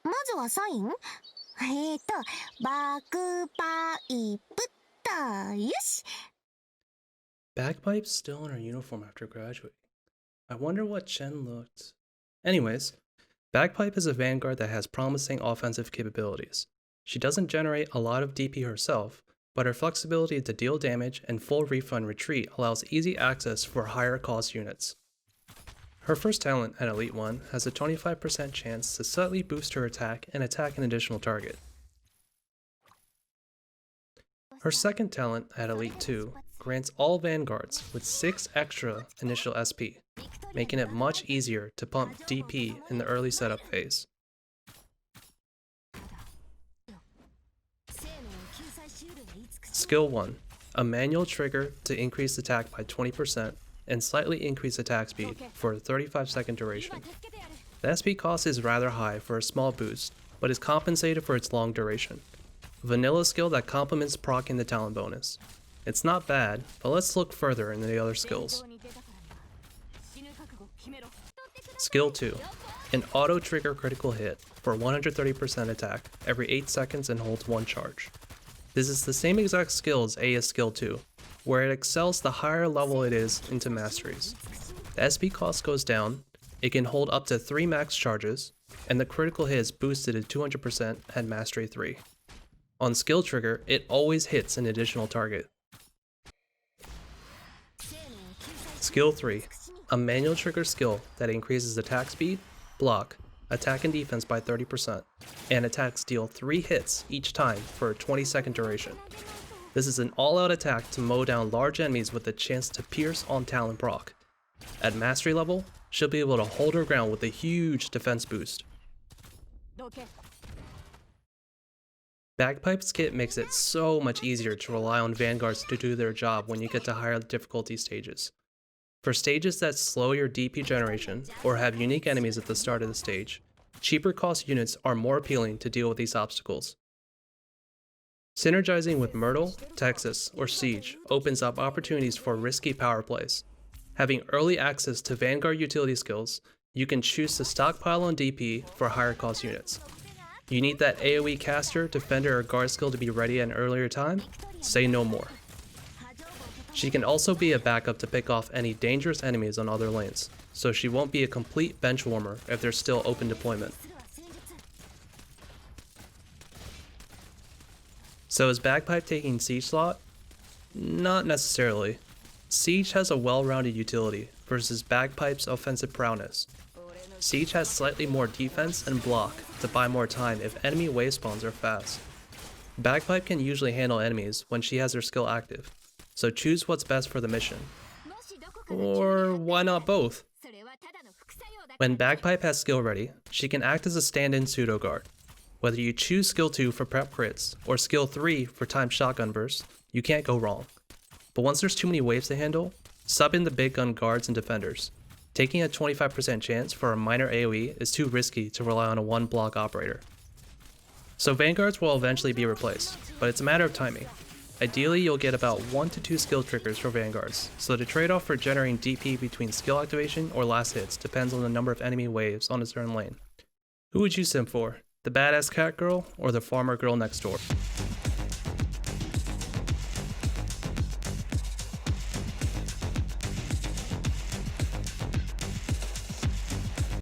まずはサインバグパイプっと、よし。 Bagpipe's still in her uniform after graduating. I wonder what Chen looked. Anyways, Bagpipe is a vanguard that has promising offensive capabilities. She doesn't generate a lot of DP herself, but her flexibility to deal damage and full refund retreat allows easy access for higher cost units. Her first talent at Elite 1 has a 25% chance to slightly boost her attack and attack an additional target. Her second talent at Elite 2 grants all vanguards with 6 extra initial SP, making it much easier to pump DP in the early setup phase. Skill 1, a manual trigger to increase attack by 20% and slightly increase attack speed for a 35-second duration. The SP cost is rather high for a small boost, but is compensated for its long duration. Vanilla skill that complements proccing the talent bonus. It's not bad, but let's look further into the other skills. Skill 2, an auto trigger critical hit for 130% attack every 8 seconds and holds 1 charge. This is the same exact skill as Aya's skill 2, where it excels the higher level it is into masteries. The SP cost goes down, it can hold up to 3 max charges, and the critical hit is boosted to 200% at mastery 3. On skill trigger, it always hits an additional target. Skill 3, a manual trigger skill that increases attack speed, block, attack and defense by 30%, and attacks deal 3 hits each time for a 20-second duration. This is an all-out attack to mow down large enemies with a chance to pierce on talent proc. At mastery level, she'll be able to hold her ground with a huge defense boost. Bagpipe's kit makes it so much easier to rely on vanguards to do their job when you get to higher difficulty stages. For stages that slow your DP generation, or have unique enemies at the start of the stage, cheaper cost units are more appealing to deal with these obstacles. Synergizing with Myrtle, Texas, or Siege opens up opportunities for risky power plays. Having early access to Vanguard utility skills, you can choose to stockpile on DP for higher cost units. You need that AoE caster, defender, or guard skill to be ready at an earlier time? Say no more. She can also be a backup to pick off any dangerous enemies on other lanes, so she won't be a complete bench warmer if there's still open deployment. So is Bagpipe taking Siege slot? Not necessarily. Siege has a well-rounded utility versus Bagpipe's offensive prowess. Siege has slightly more defense and block to buy more time if enemy wave spawns are fast. Bagpipe can usually handle enemies when she has her skill active, so choose what's best for the mission. Or why not both? When Bagpipe has skill ready, she can act as a stand-in pseudo guard. Whether you choose skill 2 for prep crits or skill 3 for timed shotgun bursts, you can't go wrong. But once there's too many waves to handle, sub in the big gun guards and defenders. Taking a 25% chance for a minor AoE is too risky to rely on a one block operator. So vanguards will eventually be replaced, but it's a matter of timing. Ideally, you'll get about 1 to 2 skill triggers for vanguards, so the trade-off for generating DP between skill activation or last hits depends on the number of enemy waves on a certain lane. Who would you sim for? The badass cat girl or the farmer girl next door?